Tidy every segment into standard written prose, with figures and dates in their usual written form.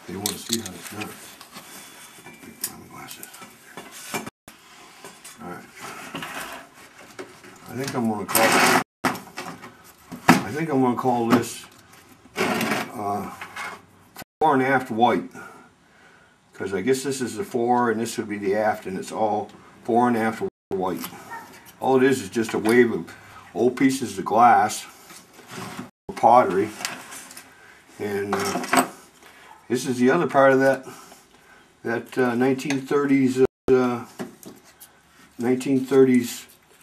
They want to see how it's done. Take my glasses. Alright. I think I'm going to call this fore and aft white, because I guess this is the fore and this would be the aft, and it's all fore and aft white. All it is just a wave of old pieces of glass, pottery, and this is the other part of that 1930s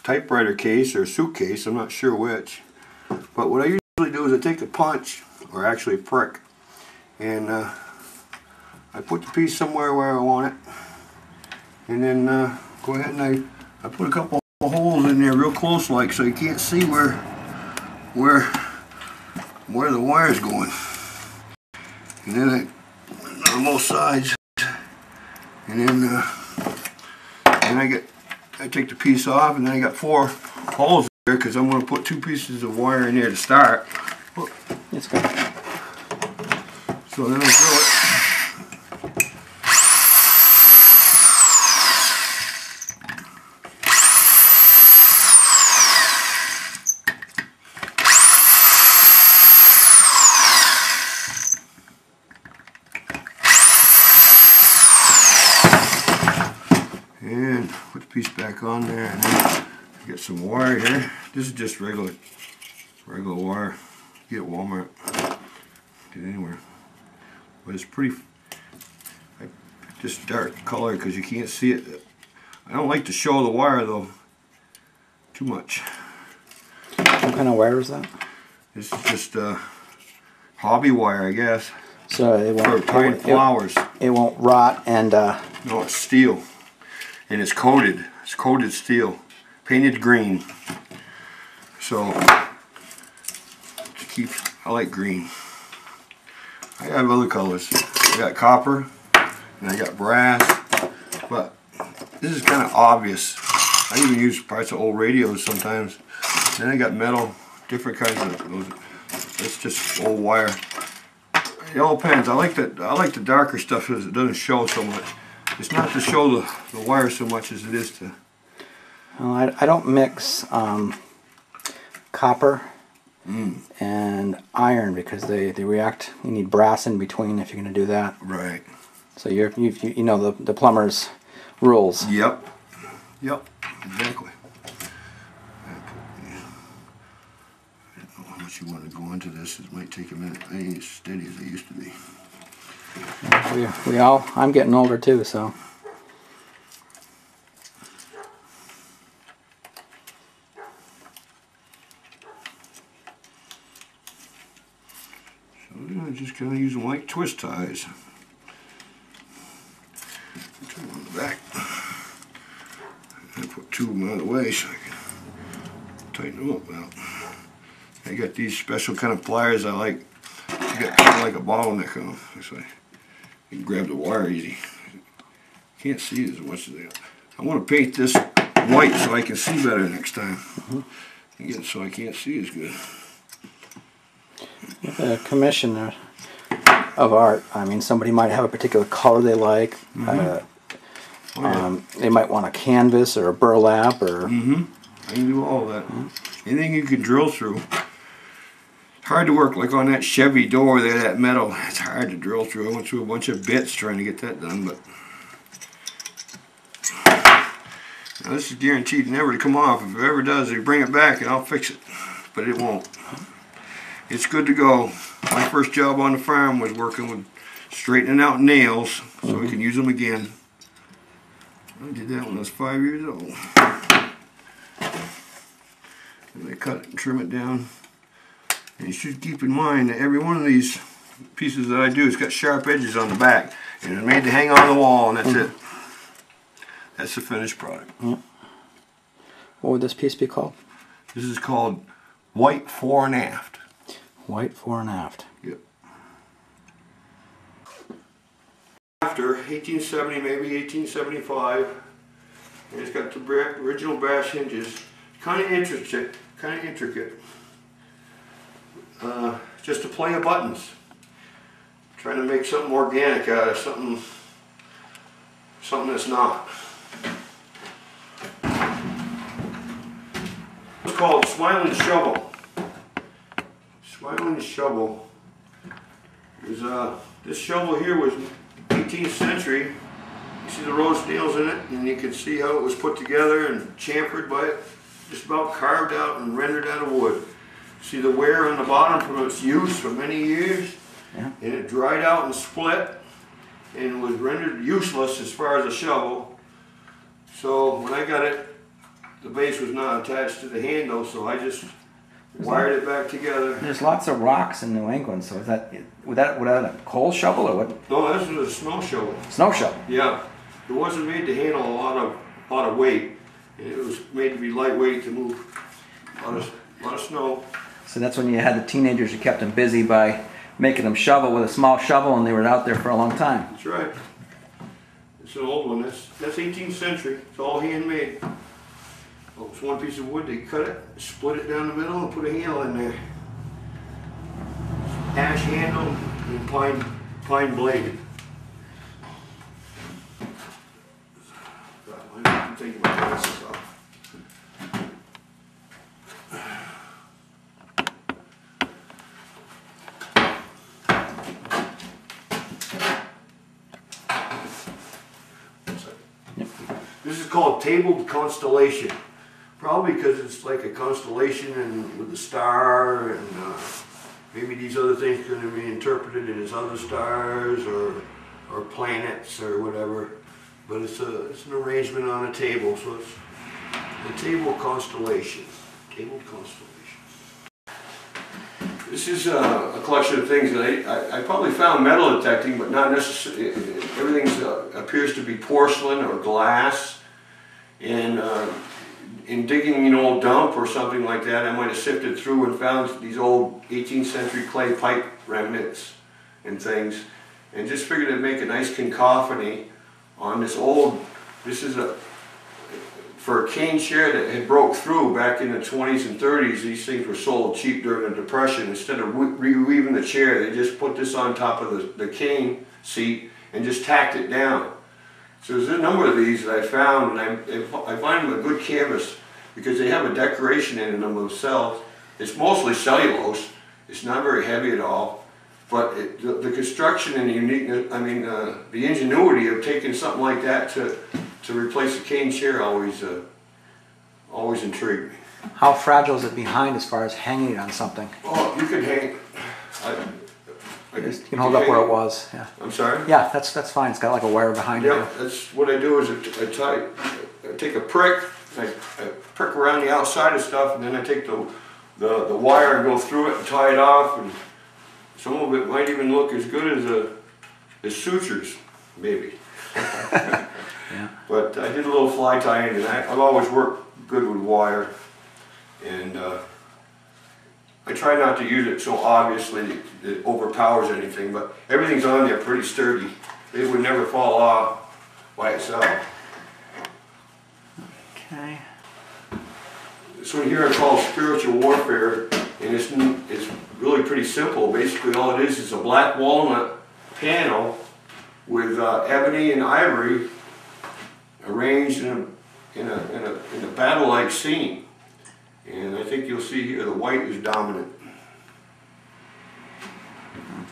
typewriter case or suitcase. I'm not sure which. But what I usually do is I take a punch, or actually a prick, and I put the piece somewhere where I want it, and then go ahead and I put a couple of holes in there real close like, so you can't see where the wire's going. And then on both sides, and then I take the piece off, and then I got 4 holes there because I'm going to put 2 pieces of wire in there to start. It's good. So then I drill it. And put the piece back on there, and then get some wire here. This is just regular wire. You get at Walmart, get anywhere. But it's pretty, just dark color because you can't see it. I don't like to show the wire though too much. What kind of wire is that? This is just hobby wire, I guess. So it won't, for tying flowers. It won't rot, and no, it's steel, and it's coated. It's coated steel, painted green. So to keep, I like green. I have other colors. I got copper, and I got brass, but this is kind of obvious. I even use parts of old radios sometimes. Then I got metal, different kinds of those. It's just old wire. It all depends. I like the darker stuff because it doesn't show so much. It's not to show the wire so much as it is to. Well, I don't mix copper and iron because they react. You need brass in between if you're going to do that. Right. So you know the plumber's rules. Yep. Yep. Exactly. I don't know how much you want to go into this. It might take a minute. I ain't as steady as I used to be. I'm getting older too, so. So I'm just kind of using like twist ties. Two on the back. I put 2 of them out of the way so I can tighten them up now. I got these special kind of pliers I like. You got kind of like a bottleneck on them. So you can grab the wire easy. Can't see as much as I want to paint this white so I can see better next time. Again, so I can't see as good. A commissioner of art. I mean, somebody might have a particular color they like. They might want a canvas or a burlap or. I can do all that. Anything you can drill through. It's hard to work like on that Chevy door there, that metal. It's hard to drill through. I went through a bunch of bits trying to get that done, but now this is guaranteed never to come off. If it ever does, they bring it back and I'll fix it, but it won't. It's good to go. My first job on the farm was working with straightening out nails so we can use them again. I did that when I was 5 years old. And I cut it and trim it down. And you should keep in mind that every one of these pieces that I do has got sharp edges on the back. And it's made to hang on the wall, and that's it. That's the finished product. What would this piece be called? This is called white fore and aft. White fore and aft. Yep. After 1870, maybe 1875, and it's got the original brass hinges. Kind of intricate. Just a play of buttons. Trying to make something organic out of something that's not. It's called Smiling Shovel. Smiling Shovel is this shovel here was 18th century. You see the rose nails in it, and you can see how it was put together and chamfered by it, just about carved out and rendered out of wood. See the wear on the bottom from its use for many years, Yeah. and it dried out and split and was rendered useless as far as a shovel. So when I got it, the base was not attached to the handle, so I just wired it back together. There's lots of rocks in New England, so is that would that a coal shovel or what? No, this was a snow shovel. Snow shovel. Yeah, it wasn't made to handle a lot of weight. It was made to be lightweight to move a lot of snow. So that's when you had the teenagers who kept them busy by making them shovel with a small shovel, and they were out there for a long time. That's right. It's an old one. That's 18th century. It's all handmade. Oh, it's one piece of wood. They cut it, split it down the middle, and put a handle in there. Ash handle and pine blade. I'm taking my glasses off. This is called tabled constellation. Probably because it's like a constellation and with a star, and maybe these other things are going to be interpreted as other stars or planets or whatever. But it's an arrangement on a table, so it's a table constellation. Tabled constellation. This is a collection of things that I probably found metal detecting, but not necessarily. Everything appears to be porcelain or glass. And in digging an old dump or something like that, I might have sifted through and found these old 18th century clay pipe remnants and things, and just figured I'd make a nice cacophony on this old. This is for a cane chair that had broke through back in the 20s and 30s. These things were sold cheap during the Depression. Instead of reweaving the chair, they just put this on top of the cane seat and just tacked it down. So there's a number of these that I found, and I find them a good canvas because they have a decoration in them themselves. It's mostly cellulose. It's not very heavy at all, but the construction and the uniqueness, the ingenuity of taking something like that to replace a cane chair always intrigued me. How fragile is it behind as far as hanging it on something? Oh, you could hang. You can hold up where it was. Yeah. I'm sorry? Yeah, that's fine. It's got like a wire behind it. Yeah, that's what I do is I take a prick, I prick around the outside of stuff, and then I take the wire and go through it and tie it off, and some of it might even look as good as sutures, maybe. Yeah. But I did a little fly tying, and I've always worked good with wire, and I try not to use it so obviously it overpowers anything, but everything's on there pretty sturdy. It would never fall off by itself. Okay. This one here I call Spiritual Warfare, and it's really pretty simple. Basically all it is a black walnut panel with ebony and ivory arranged in a battle-like scene. And I think you'll see here the white is dominant.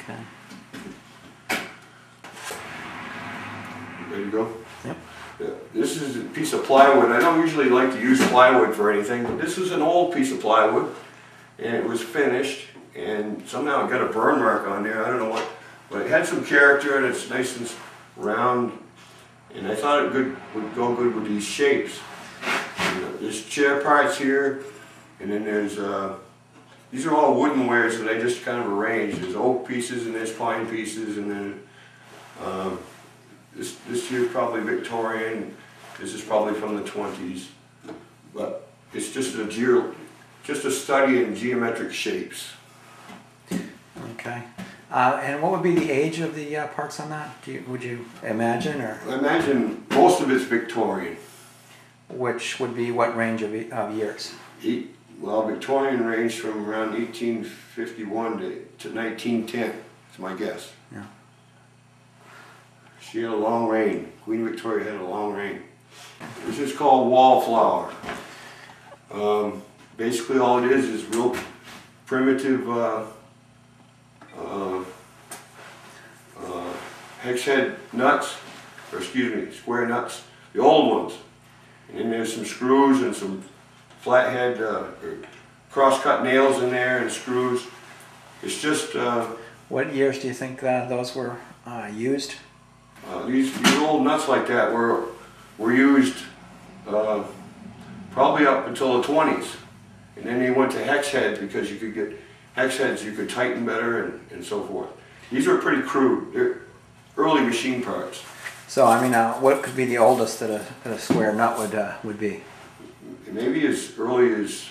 Okay. Ready to go? Yep. Yeah, this is a piece of plywood. I don't usually like to use plywood for anything, but this is an old piece of plywood, and it was finished, and somehow it got a burn mark on there. I don't know what, but it had some character, and it's nice and round, and I thought it would go good with these shapes. There's chair parts here, and then there's these are all wooden wares that I just kind of arranged. There's oak pieces and there's pine pieces, and then this here is probably Victorian. This is probably from the 20s, but it's just a study in geometric shapes. Okay. And what would be the age of the parts on that? Would you imagine, or? I imagine most of it's Victorian. Which would be what range of years? Well, Victorian ranged from around 1851 to 1910, is my guess. Yeah. She had a long reign. Queen Victoria had a long reign. This is called wallflower. Basically all it is real primitive hex head nuts, or excuse me, square nuts, the old ones. And then there's some screws and some flathead cross-cut nails in there and screws. It's just What years do you think those were used? these old nuts like that were used probably up until the 20s. And then they went to hex head because you could get hex heads you could tighten better and so forth. These are pretty crude. They're early machine parts. So I mean, what could be the oldest that a square nut would be? Maybe as early as,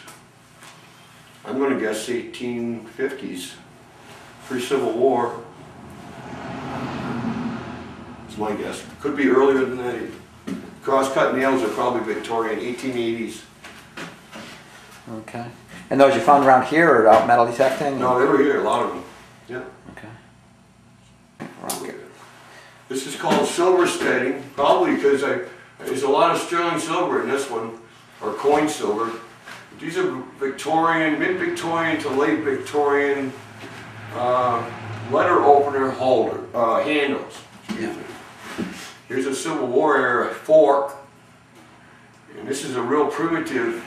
I'm going to guess 1850s, pre-Civil War. That's my guess. Could be earlier than that. Cross-cut nails are probably Victorian, 1880s. Okay. And those you found around here or out metal detecting? No, they were here, a lot of them. Yeah. Okay. Rocket. This is called silver steading, probably because there's a lot of sterling silver in this one, or coin silver. These are Victorian, mid-Victorian to late Victorian letter opener holder handles. Yeah. Here's a Civil War era fork, and this is a real primitive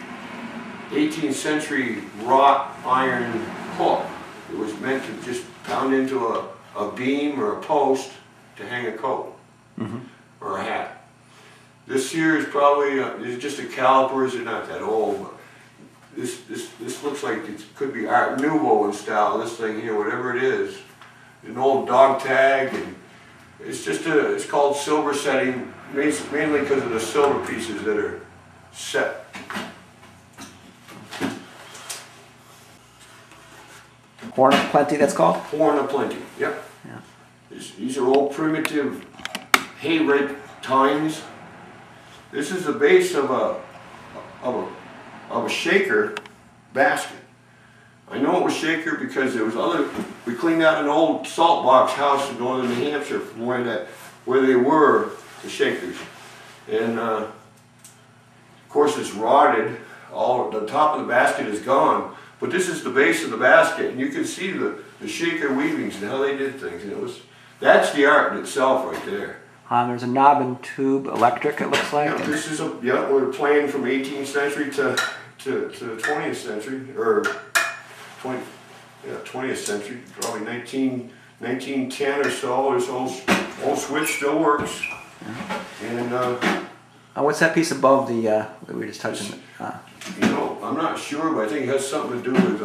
18th century wrought iron hook. It was meant to just pound into a beam or a post to hang a coat or a hat. This here is probably it's just a calipers. They're not that old, but this looks like it could be Art Nouveau in style. This thing here, whatever it is, an old dog tag, and it's just it's called silver setting, mainly because of the silver pieces that are set. Horn of Plenty, that's called? Horn of Plenty, yep. Yeah. These are old primitive hay rake tines. This is the base of a shaker basket. I know it was shaker because there was we cleaned out an old salt box house in northern New Hampshire from where they were, the shakers. And of course it's rotted. The top of the basket is gone. But this is the base of the basket, and you can see the shaker weavings and how they did things. And that's the art in itself right there. There's a knob and tube electric, it looks like. Yeah, this is we're playing from 18th century to 20th century, or 20th century, probably 1910 or so. This old switch still works. And what's that piece above the that we were just touching? You know, I'm not sure, but I think it has something to do with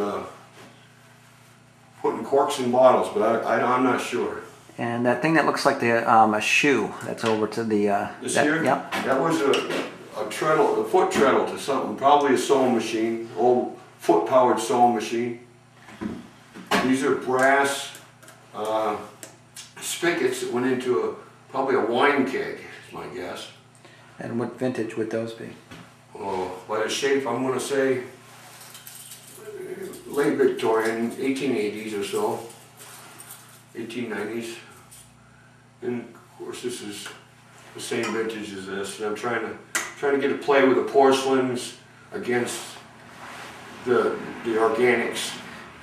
putting corks in bottles, but I'm not sure. And that thing that looks like a shoe that's over to the... This here? Yep. That was a treadle, a foot treadle to something, probably a sewing machine, old foot-powered sewing machine. These are brass spigots that went into probably a wine keg, is my guess. And what vintage would those be? Oh, by the shape, I'm going to say late Victorian, 1880s or so, 1890s. And of course, this is the same vintage as this. And I'm trying to get a play with the porcelains against the organics.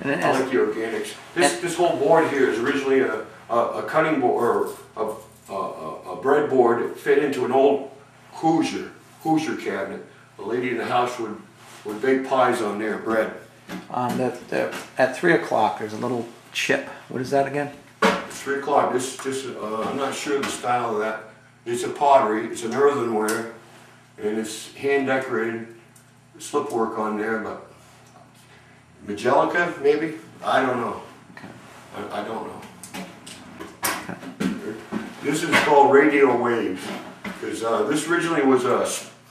And I like the organics. This whole board here is originally a cutting board, or a bread board that fit into an old Hoosier cabinet. The lady in the house would bake pies on there, bread. At 3 o'clock, there's a little chip. What is that again? 3 o'clock. I'm not sure the style of that. It's a pottery. It's an earthenware, and it's hand decorated. Slip work on there, but Magelica maybe. I don't know. Okay. I don't know. Okay. This is called radio waves, because this originally was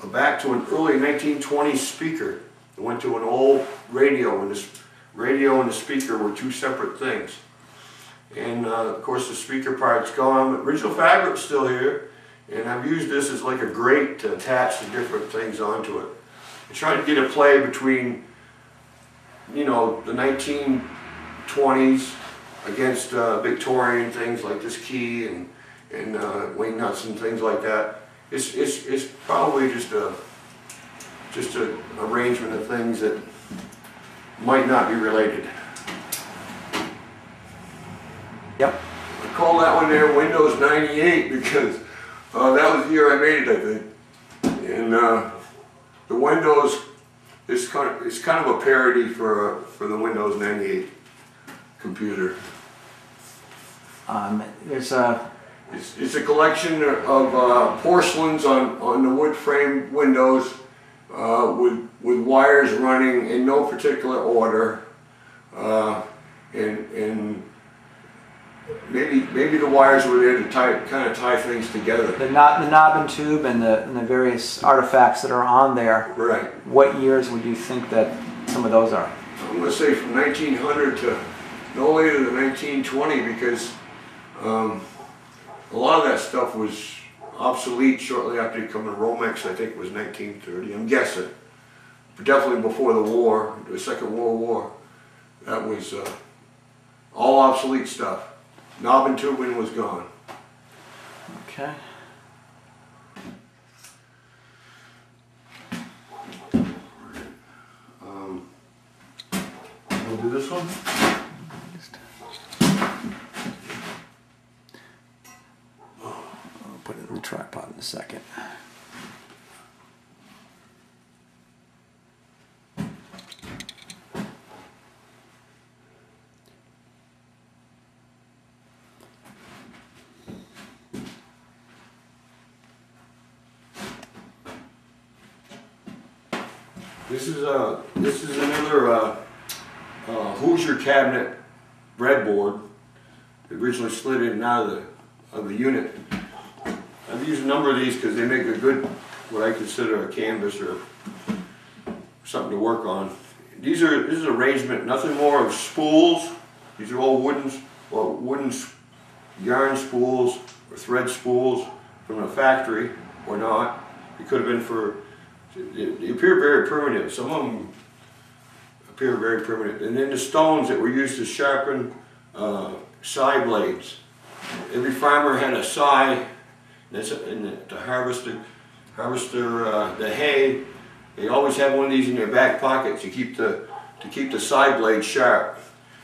back to an early 1920s speaker. It went to an old radio, and this radio and the speaker were two separate things. And of course the speaker part's gone, but original fabric's still here. And I've used this as like a grate to attach the different things onto it. I tried to get a play between, you know, the 1920s against Victorian things like this key, and and wing nuts and things like that. It's probably just a arrangement of things that might not be related. Yep. I call that one there Windows 98 because that was the year I made it, I think. And the Windows is kind of a parody for the Windows 98 computer. There's a. It's a collection of porcelains on the wood frame windows with wires running in no particular order, and maybe the wires were there to kind of tie things together. The knob and tube and the various artifacts that are on there. Right. What years would you think that some of those are? I'm going to say from 1900 to no later than 1920, because a lot of that stuff was obsolete shortly after becoming Romex. I think it was 1930. I'm guessing, but definitely before the war, the Second World War. That was all obsolete stuff. Knob and tubing was gone. Okay. We'll do this one. I'll put it in the tripod in a second. This is another Hoosier cabinet breadboard. Originally slid in and out of the unit. I've used a number of these because they make a good, what I consider a canvas or something to work on. This is arrangement, nothing more of spools. These are all wooden yarn spools or thread spools from a factory or not. It could have been for. They appear very primitive. Some of them appear very primitive. And then the stones that were used to sharpen scythe blades. Every farmer had a scythe, and to harvest the hay. They always had one of these in their back pocket to keep the scythe blade sharp,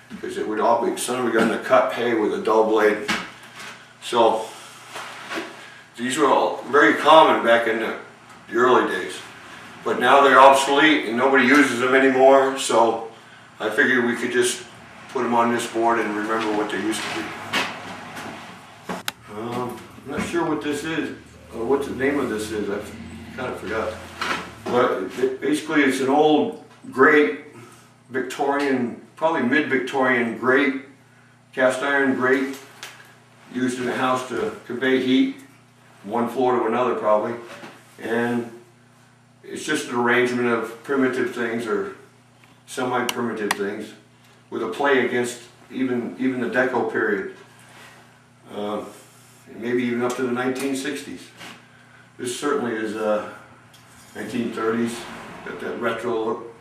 because it would all be suddenly going to cut hay with a dull blade. So these were all very common back in the early days. But now they're obsolete and nobody uses them anymore, so I figured we could just put them on this board and remember what they used to be. I'm not sure what this is, or what the name of this is. I kind of forgot. But basically it's an old grate, Victorian, probably mid-Victorian grate, cast iron grate, used in the house to convey heat from one floor to another probably. And it's just an arrangement of primitive things or semi-primitive things with a play against even the Deco period, maybe even up to the 1960s. This certainly is 1930s, got that retro look.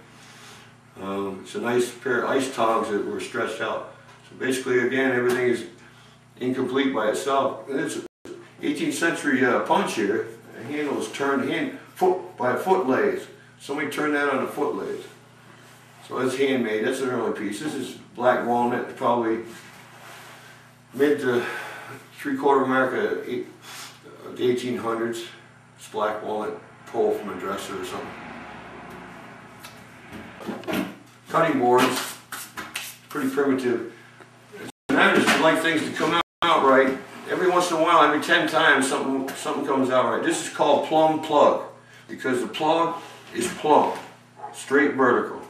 It's a nice pair of ice tongs that were stretched out. So basically, again, everything is incomplete by itself. And it's 18th century punch here. The handle is turned by a foot lathe. Somebody turned that on a foot lathe. So it's handmade. That's an early piece. This is black walnut, probably mid to three-quarter America, the 1800s. It's black walnut pole from a dresser or something. Cutting boards, pretty primitive. I just like things to come out right. Every once in a while, every 10 times, something comes out right. This is called plumb plug, because the plug is plumb, straight vertical.